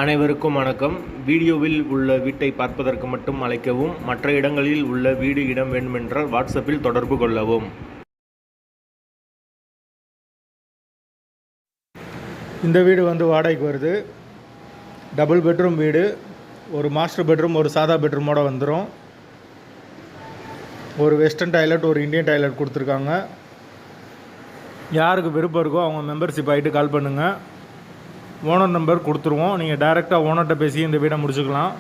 அனைவருக்கும் வணக்கம். வீடியோவில் உள்ள வீட்டை பார்ப்பதற்கு மட்டும் அழைக்கவும். மற்ற இடங்களில் உள்ள வீடு இடம் வேண்டுமென்றால் வாட்ஸ்அப்பில் தொடர்பு கொள்ளவும். இந்த வீடு வாடகைக்கு வருது. டபுள் பெட்ரூம் வீடு. ஒரு மாஸ்டர் பெட்ரூம், ஒரு சாதா பெட்ரூமோடு வந்துடும். ஒரு வெஸ்டர்ன் டாய்லெட், ஒரு இந்தியன் டாய்லெட் கொடுத்துருக்காங்க. யாருக்கு விருப்பம் இருக்கோ அவங்க மெம்பர்ஷிப் ஆகிட்டு கால் பண்ணுங்கள். ஓனர் நம்பர் கொடுத்துருவோம். நீங்கள் டைரெக்டாக ஓனர்கிட்ட பேசி இந்த வீடை முடிச்சுக்கலாம்.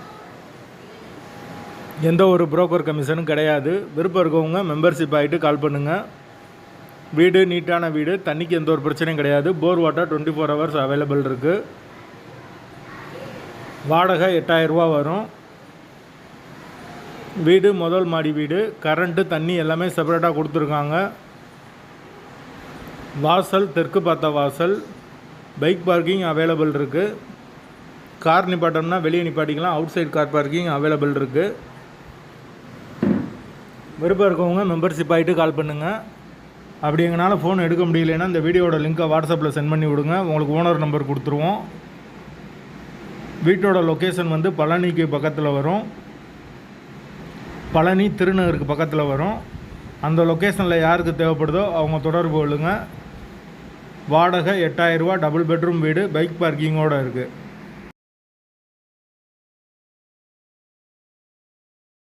எந்த ஒரு புரோக்கர் கமிஷனும் கிடையாது. விருப்பம் இருக்கவங்க மெம்பர்ஷிப் ஆகிட்டு கால் பண்ணுங்கள். வீடு நீட்டான வீடு. தண்ணிக்கு எந்த ஒரு பிரச்சனையும் கிடையாது. போர் வாட்டர் 24 hours அவைலபிள் இருக்குது. வாடகை 8000 ரூபா வரும். வீடு முதல் மாடி வீடு. கரண்ட்டு, தண்ணி எல்லாமே செப்பரேட்டாக கொடுத்துருக்காங்க. வாசல் தெற்கு பார்த்த வாசல். பைக் பார்க்கிங் அவைலபிள் இருக்குது. கார் நிப்பாட்டோம்னா வெளியே நிப்பாட்டிக்கலாம். Outside car parking available இருக்குது. விருப்பம் இருக்கவங்க மெம்பர்ஷிப் ஆகிட்டு கால் பண்ணுங்கள். அப்படி எங்களால் ஃபோன் எடுக்க முடியலைன்னா இந்த வீடியோட லிங்க்கை வாட்ஸ்அப்பில் சென்ட் பண்ணி விடுங்க. உங்களுக்கு ஓனர் நம்பர் கொடுத்துருவோம். வீட்டோட லொக்கேஷன் பழனிக்கு பக்கத்தில் வரும். பழனி திருநகருக்கு பக்கத்தில் வரும். அந்த லொக்கேஷனில் யாருக்கு தேவைப்படுதோ அவங்க தொடர்பு கொள்ளுங்கள். வாடகை 8000 ரூபா. டபுள் பெட்ரூம் வீடு. பைக் பார்க்கிங்கோடு இருக்குது.